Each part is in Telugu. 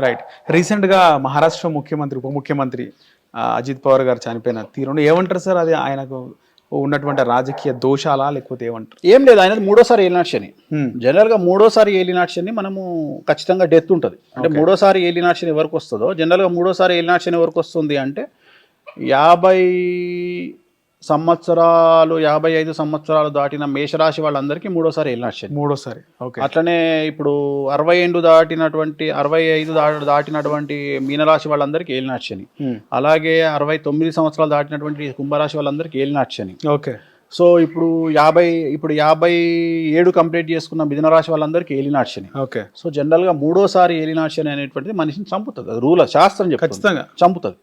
రైట్. రీసెంట్గా మహారాష్ట్ర ముఖ్యమంత్రి ఉప ముఖ్యమంత్రి అజిత్ పవార్ గారు చనిపోయిన తీరును ఏమంటారు సార్? అది ఆయనకు ఉన్నటువంటి రాజకీయ దోషాలా లేకపోతే ఏమంటారు? ఏం లేదు, ఆయనది మూడోసారి ఏలినాటి శని. జనరల్గా మూడోసారి ఏలినాటి శని మనము ఖచ్చితంగా డెత్ ఉంటుంది. అంటే మూడోసారి ఏలినాటి శని ఎవరికి వస్తుందో, జనరల్గా మూడోసారి ఏలినాటి శని ఎవరికి వస్తుంది అంటే 55 సంవత్సరాలు దాటిన మేషరాశి వాళ్ళందరికీ మూడోసారి ఏలినాటి శని. మూడోసారి. ఓకే. అట్లనే ఇప్పుడు 65 దాటినటువంటి మీనరాశి వాళ్ళందరికీ ఏలినాటి శని. అలాగే 69 సంవత్సరాలు దాటినటువంటి కుంభరాశి వాళ్ళందరికీ ఏలినాటి శని. ఓకే. సో ఇప్పుడు 57 కంప్లీట్ చేసుకున్న మిథున రాశి వాళ్ళందరికీ ఏలినాటి శని. ఓకే. సో జనరల్గా మూడోసారి ఏలినాటి శని అనేటువంటిది మనిషిని చంపుతుంది. అది రూల్, శాస్త్రం ఖచ్చితంగా చంపుతుంది.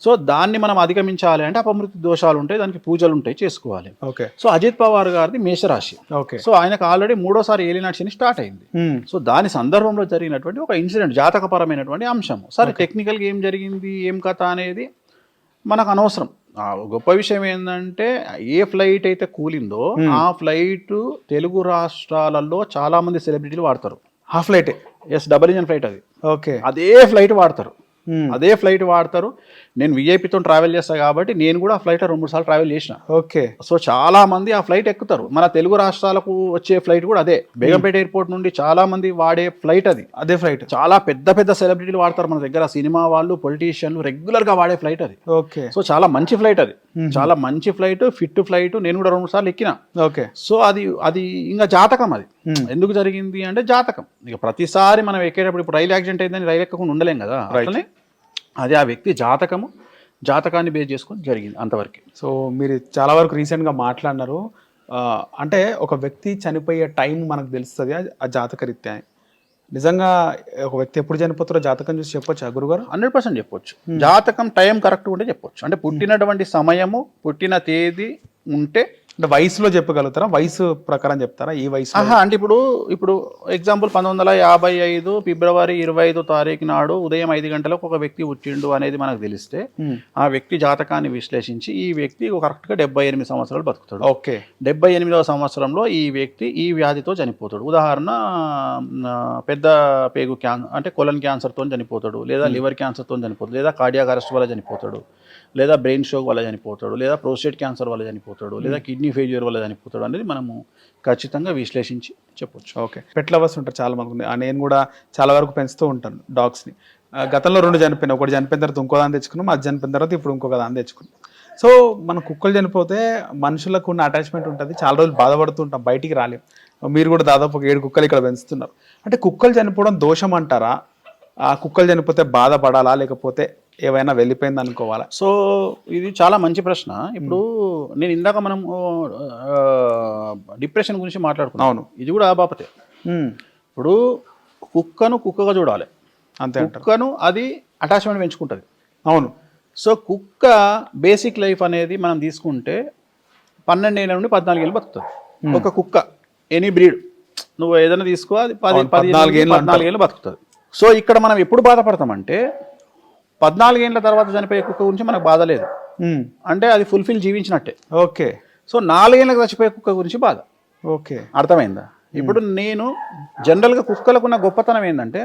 సో దాన్ని మనం అధిగమించాలి అంటే అపమృత్యు దోషాలు ఉంటాయి, దానికి పూజలు ఉంటాయి, చేసుకోవాలి. ఓకే. సో అజిత్ పవార్ గారిది మేషరాశి. ఓకే. సో ఆయనకు ఆల్రెడీ మూడోసారి ఏలినాటి శని స్టార్ట్ అయింది. సో దాని సందర్భంలో జరిగినటువంటి ఒక ఇన్సిడెంట్, జాతకపరమైనటువంటి అంశం. సరే టెక్నికల్గా ఏం జరిగింది, ఏం కథ అనేది మనకు అనవసరం. గొప్ప విషయం ఏంటంటే ఏ ఫ్లైట్ అయితే కూలిందో ఆ ఫ్లైట్ తెలుగు రాష్ట్రాలలో చాలా మంది సెలబ్రిటీలు వాడతారు. ఆ ఫ్లైట్ డబుల్ ఇంజన్ ఫ్లైట్ అది. ఓకే. అదే ఫ్లైట్ వాడతారు. నేను విఐపితో ట్రావెల్ చేస్తాను కాబట్టి నేను కూడా ఆ ఫ్లైట్ 2-3 సార్లు ట్రావెల్ చేసిన. ఓకే. సో చాలా మంది ఆ ఫ్లైట్ ఎక్కుతారు. మన తెలుగు రాష్ట్రాలకు వచ్చే ఫ్లైట్ కూడా అదే. బేగంపేట ఎయిర్పోర్ట్ నుండి చాలా మంది వాడే ఫ్లైట్ అది. అదే ఫ్లైట్ చాలా పెద్ద సెలబ్రిటీలు వాడతారు మన దగ్గర, సినిమా వాళ్ళు, పొలిటీషియన్లు రెగ్యులర్ గా వాడే ఫ్లైట్ అది. ఓకే. సో చాలా మంచి ఫ్లైట్ అది, చాలా మంచి ఫ్లైట్, ఫిట్ ఫ్లైట్. నేను కూడా 2-3 సార్లు ఎక్కిన. ఓకే. సో అది ఇంకా జాతకం. అది ఎందుకు జరిగింది అంటే జాతకం. ఇక ప్రతిసారి మనం ఎక్కేటప్పుడు, ఇప్పుడు రైలు యాక్సిడెంట్ అయిందని రైలు ఎక్కకుండా ఉండలేం కదా, అది ఆ వ్యక్తి జాతకాన్ని బేస్ చేసుకొని జరిగింది అంతవరకు. సో మీరు చాలా వరకు రీసెంట్గా మాట్లాడినారు, అంటే ఒక వ్యక్తి చనిపోయే టైం మనకు తెలుస్తుంది ఆ జాతకరీత్యా. నిజంగా ఒక వ్యక్తి ఎప్పుడు చనిపోతారో జాతకం చూసి చెప్పొచ్చు గురుగారు? 100% చెప్పొచ్చు. జాతకం టైం కరెక్ట్ ఉంటే చెప్పొచ్చు. అంటే పుట్టినటువంటి సమయము, పుట్టిన తేదీ ఉంటే. అంటే వయసులో చెప్పగలుగుతారా? వయసు ప్రకారం చెప్తారా? ఈ వయసు అంటే ఇప్పుడు ఎగ్జాంపుల్ 1955 ఫిబ్రవరి 25వ తారీఖు నాడు ఉదయం 5 గంటలకు ఒక వ్యక్తి పుట్టిండు అనేది మనకు తెలిస్తే ఆ వ్యక్తి జాతకాన్ని విశ్లేషించి ఈ వ్యక్తి కరెక్ట్గా 78 సంవత్సరాలు బతుకుతాడు. ఓకే. 78వ సంవత్సరంలో ఈ వ్యక్తి ఈ వ్యాధితో చనిపోతాడు. ఉదాహరణ పెద్ద పేగు అంటే కొలన్ క్యాన్సర్తో చనిపోతాడు, లేదా లివర్ క్యాన్సర్తో చనిపోతాడు, లేదా కార్డియాక్ అరెస్ట్ వల్ల చనిపోతాడు, లేదా బ్రెయిన్ స్ట్రోక్ వల్ల చనిపోతాడు, లేదా ప్రోస్టేట్ క్యాన్సర్ వల్ల చనిపోతాడు, లేదా కిడ్నీ ఫెయిల్యూర్ వల్ల చనిపోతాడు అనేది మనము ఖచ్చితంగా విశ్లేషించి చెప్పొచ్చు. ఓకే. పెట్ లవర్స్ ఉంటారు చాలా మంది. నేను కూడా చాలా వరకు పెంచుతూ ఉంటాను డాగ్స్ని. గతంలో 2 చనిపోయినాయి. ఒకటి చనిపోయిన తర్వాత ఇంకో దాన్ని తెచ్చుకున్నాం, అది చనిపోయిన తర్వాత ఇప్పుడు ఇంకొక దాన్ని తెచ్చుకున్నాం. సో మన కుక్కలు చనిపోతే మనుషులకు ఉన్న అటాచ్మెంట్ ఉంటుంది, చాలా రోజులు బాధపడుతుంటాం, బయటికి రాలేం. మీరు కూడా దాదాపు 7 కుక్కలు ఇక్కడ పెంచుతున్నారు. అంటే కుక్కలు చనిపోవడం దోషం అంటారా? ఆ కుక్కలు చనిపోతే బాధపడాలా లేకపోతే ఏవైనా వెళ్ళిపోయింది అనుకోవాలా? సో ఇది చాలా మంచి ప్రశ్న. ఇప్పుడు నేను ఇందాక మనం డిప్రెషన్ గురించి మాట్లాడుకున్నాం. అవును, ఇది కూడా ఆ బాపతే. ఇప్పుడు కుక్కను కుక్కగా చూడాలి అంతే. కుక్కను అది అటాచ్మెంట్ పెంచుకుంటుంది. అవును. సో కుక్క బేసిక్ లైఫ్ అనేది మనం తీసుకుంటే 12 ఏళ్ళ నుండి 14 ఏళ్ళు బతుకుతుంది ఒక కుక్క. ఎనీ బ్రీడ్ నువ్వు ఏదైనా తీసుకో, అది 14 ఏళ్ళు బతుకుతుంది. సో ఇక్కడ మనం ఎప్పుడు బాధపడతామంటే 14 ఏళ్ళ తర్వాత చనిపోయే కుక్క గురించి మనకు బాధ లేదు, అంటే అది ఫుల్ఫిల్ జీవించినట్టే. ఓకే. సో 4 ఏళ్ళకి చచ్చిపోయే కుక్క గురించి బాధ. ఓకే, అర్థమైందా? ఇప్పుడు నేను జనరల్గా కుక్కలకున్న గొప్పతనం ఏంటంటే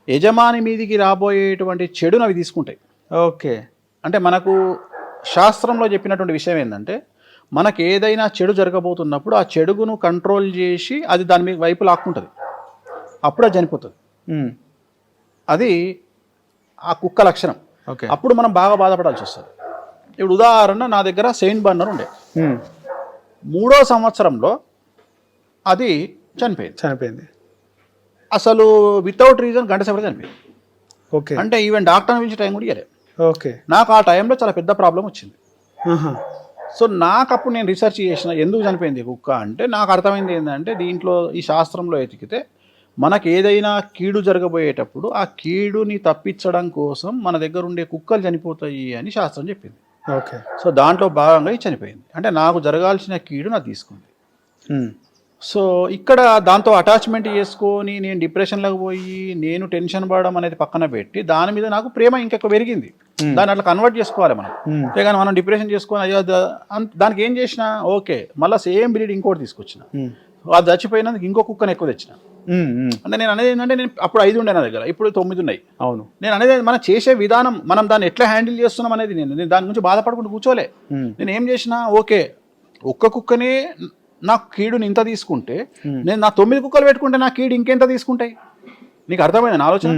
యజమాని మీదికి రాబోయేటువంటి చెడును అవి తీసుకుంటాయి. ఓకే. అంటే మనకు శాస్త్రంలో చెప్పినటువంటి విషయం ఏంటంటే మనకు ఏదైనా చెడు జరగబోతున్నప్పుడు ఆ చెడుగును కంట్రోల్ చేసి అది దాని మీద వైపు లాక్కుంటుంది, అప్పుడు అది చనిపోతుంది. అది ఆ కుక్క లక్షణం. అప్పుడు మనం బాగా బాధపడాల్సి వస్తుంది. ఇప్పుడు ఉదాహరణ, నా దగ్గర సెయింట్ బర్నర్ ఉండే, 3వ సంవత్సరంలో అది చనిపోయింది. అసలు వితౌట్ రీజన్ గంట సేపటి చనిపోయింది. ఓకే. అంటే ఈవెన్ డాక్టర్ పిలిచి టైం కూడా ఇవ్వలేదు. ఓకే. నాకు ఆ టైంలో చాలా పెద్ద ప్రాబ్లం వచ్చింది. సో నాకు అప్పుడు నేను రీసెర్చ్ చేసిన ఎందుకు చనిపోయింది కుక్క అంటే నాకు అర్థమైంది ఏంటంటే దీంట్లో ఈ శాస్త్రంలో ఎతికితే మనకు ఏదైనా కీడు జరగబోయేటప్పుడు ఆ కీడుని తప్పించడం కోసం మన దగ్గర ఉండే కుక్కలు చనిపోతాయి అని శాస్త్రం చెప్పింది. ఓకే. సో దాంట్లో భాగంగా ఇది చనిపోయింది. అంటే నాకు జరగాల్సిన కీడు నాకు తీసుకుంది. సో ఇక్కడ దాంతో అటాచ్మెంట్ చేసుకొని నేను డిప్రెషన్లోకి పోయి నేను టెన్షన్ పడడం అనేది పక్కన పెట్టి దాని మీద నాకు ప్రేమ ఇంకెక్కువ పెరిగింది. దాన్ని అట్లా కన్వర్ట్ చేసుకోవాలి మనం. కానీ మనం డిప్రెషన్ చేసుకొని అయ్యో దానికి ఏం చేసినా ఓకే, మళ్ళీ సేమ్ బ్రీడ్ ఇంకోటి తీసుకొచ్చిన, అది చచ్చిపోయినందుకు ఇంకో కుక్కను ఎక్కువ తెచ్చిన. అంటే నేను అనేది ఏంటంటే నేను అప్పుడు 5 ఉండే నా దగ్గర, ఇప్పుడు 9 ఉన్నాయి. అవును. నేను అనేది మనం చేసే విధానం, మనం దాన్ని ఎట్లా హ్యాండిల్ చేస్తున్నాం అనేది. నేను దాని గురించి బాధపడకుండా కూర్చోలే. నేను ఏం చేసినా ఓకే, ఒక్క కుక్కనే నాకు కీడుని ఇంత తీసుకుంటే, నేను నా 9 కుక్కలు పెట్టుకుంటే నా కీడు ఇంకెంత తీసుకుంటాయి? నీకు అర్థమైంది నా ఆలోచన?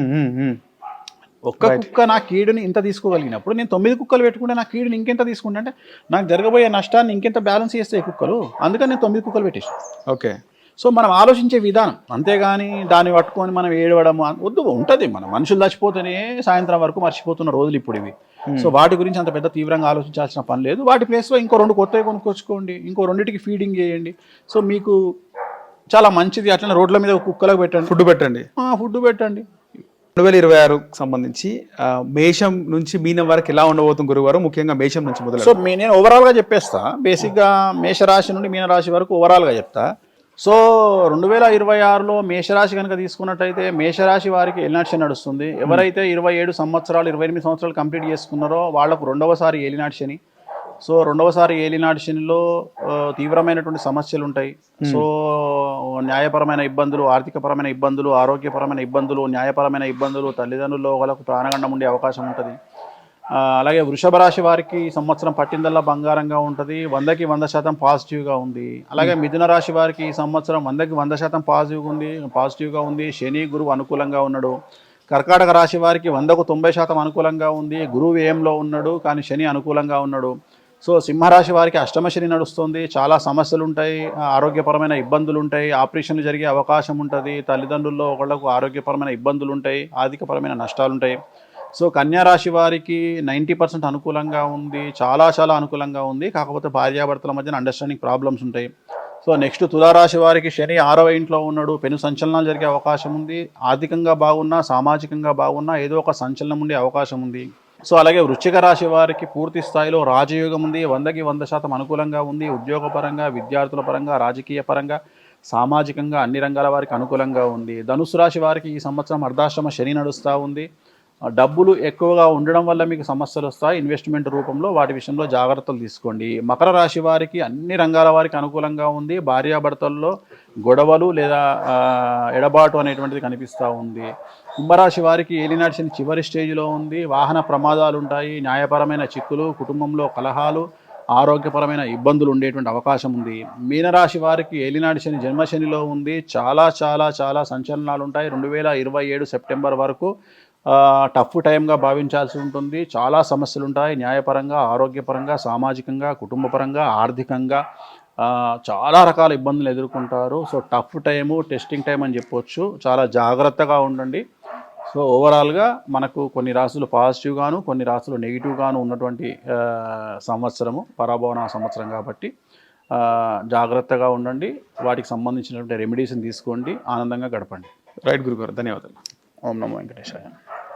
ఒక్క కుక్క నా కీడుని ఇంత తీసుకోగలిగినప్పుడు నేను 9 కుక్కలు పెట్టుకుంటే నా కీడుని ఇంకెంత తీసుకుంటా అంటే నాకు జరగబోయే నష్టాన్ని ఇంకెంత బ్యాలెన్స్ చేస్తాయి కుక్కలు. అందుకని నేను 9 కుక్కలు పెట్టేసాను. ఓకే. సో మనం ఆలోచించే విధానం, అంతేగాని దాన్ని పట్టుకొని మనం ఏడవడం వద్దు. ఉంటుంది, మన మనుషులు చచ్చిపోతేనే సాయంత్రం వరకు మర్చిపోతున్న రోజులు ఇప్పుడు ఇవి. సో వాటి గురించి అంత పెద్ద తీవ్రంగా ఆలోచించాల్సిన పని లేదు. వాటి ప్లేస్లో ఇంకో 2 కొత్తవి కొనుక్కొచ్చుకోండి, ఇంకో 2టికి ఫీడింగ్ చేయండి. సో మీకు చాలా మంచిది. అట్లనే రోడ్ల మీద కుక్కలకు పెట్టండి, ఫుడ్ పెట్టండి. ఫుడ్ పెట్టండి. 2026కు సంబంధించి మేషం నుంచి మీనం వరకు ఎలా ఉండబోతుంది గురువారం, ముఖ్యంగా మేషం నుంచి మొదలు? సో నేను ఓవరాల్గా చెప్పేస్తా. బేసిక్గా మేషరాశి నుండి మీనరాశి వరకు ఓవరాల్గా చెప్తా. సో 2026లో మేషరాశి కనుక తీసుకున్నట్టయితే మేషరాశి వారికి ఏలినాటి శని నడుస్తుంది. ఎవరైతే 27 సంవత్సరాలు 28 సంవత్సరాలు కంప్లీట్ చేసుకున్నారో వాళ్లకు 2వసారి ఏలినాటి శని. సో 2వసారి ఏలినాటి శనిలో తీవ్రమైనటువంటి సమస్యలు ఉంటాయి. సో న్యాయపరమైన ఇబ్బందులు, ఆర్థికపరమైన ఇబ్బందులు, ఆరోగ్యపరమైన ఇబ్బందులు, న్యాయపరమైన ఇబ్బందులు, తల్లిదండ్రుల్లో వాళ్ళకు ప్రాణగండం ఉండే అవకాశం ఉంటుంది. అలాగే వృషభ రాశి వారికి ఈ సంవత్సరం పట్టిందల్లా బంగారంగా ఉంటుంది, 100కి 100% పాజిటివ్గా ఉంది. అలాగే మిథున రాశి వారికి ఈ సంవత్సరం 100కి 100% పాజిటివ్గా ఉంది. శని గురువు అనుకూలంగా ఉన్నాడు. కర్కాటక రాశి వారికి 100కు 90% అనుకూలంగా ఉంది. గురువు వ్యయంలో ఉన్నాడు, కానీ శని అనుకూలంగా ఉన్నాడు. సో సింహరాశి వారికి అష్టమ శని నడుస్తుంది. చాలా సమస్యలు ఉంటాయి, ఆరోగ్యపరమైన ఇబ్బందులు ఉంటాయి, ఆపరేషన్లు జరిగే అవకాశం ఉంటుంది, తల్లిదండ్రుల్లో ఒకళ్ళకు ఆరోగ్యపరమైన ఇబ్బందులు ఉంటాయి, ఆర్థికపరమైన నష్టాలు ఉంటాయి. సో కన్యారాశి వారికి 90% అనుకూలంగా ఉంది, చాలా అనుకూలంగా ఉంది. కాకపోతే భార్యాభర్తల మధ్యన అండర్స్టాండింగ్ ప్రాబ్లమ్స్ ఉంటాయి. సో నెక్స్ట్ తులారాశి వారికి శని 6వ ఇంట్లో ఉన్నాడు, పెను సంచలనాలు జరిగే అవకాశం ఉంది. ఆర్థికంగా బాగున్నా, సామాజికంగా బాగున్నా ఏదో ఒక సంచలనం ఉండే అవకాశం ఉంది. సో అలాగే వృశ్చిక రాశి వారికి పూర్తి స్థాయిలో రాజయోగం ఉంది, 100కి 100% అనుకూలంగా ఉంది. ఉద్యోగపరంగా, విద్యార్థుల పరంగా, రాజకీయ పరంగా, సామాజికంగా అన్ని రంగాల వారికి అనుకూలంగా ఉంది. ధనుసు రాశి వారికి ఈ సంవత్సరం అర్ధాశ్రమ శని నడుస్తూ ఉంది. డబ్బులు ఎక్కువగా ఉండడం వల్ల మీకు సమస్యలు వస్తాయి ఇన్వెస్ట్మెంట్ రూపంలో, వాటి విషయంలో జాగ్రత్తలు తీసుకోండి. మకర రాశి వారికి అన్ని రంగాల వారికి అనుకూలంగా ఉంది. భార్యాభర్తల్లో గొడవలు లేదా ఎడబాటు అనేటువంటిది కనిపిస్తూ ఉంది. కుంభరాశి వారికి ఏలినాటి శని చివరి స్టేజ్లో ఉంది. వాహన ప్రమాదాలు ఉంటాయి, న్యాయపరమైన చిక్కులు, కుటుంబంలో కలహాలు, ఆరోగ్యపరమైన ఇబ్బందులు ఉండేటువంటి అవకాశం ఉంది. మీనరాశి వారికి ఏలినాటి శని జన్మశనిలో ఉంది. చాలా సంచలనాలు ఉంటాయి. 2027 సెప్టెంబర్ వరకు టఫ్ టైంగా భావించాల్సి ఉంటుంది. చాలా సమస్యలు ఉంటాయి, న్యాయపరంగా, ఆరోగ్యపరంగా, సామాజికంగా, కుటుంబపరంగా, ఆర్థికంగా చాలా రకాల ఇబ్బందులు ఎదుర్కొంటారు. So tough time, testing time అని చెప్పొచ్చు. చాలా జాగ్రత్తగా ఉండండి. సో ఓవరాల్గా మనకు కొన్ని రాశులు పాజిటివ్గాను, కొన్ని రాశులు నెగిటివ్గాను ఉన్నటువంటి సంవత్సరము, పరాభవన సంవత్సరం కాబట్టి జాగ్రత్తగా ఉండండి. వాటికి సంబంధించినటువంటి రెమెడీస్ని తీసుకోండి, ఆనందంగా గడపండి. రైట్ గురుగారు, ధన్యవాదాలు. ఓం నమో వెంకటేశాయ.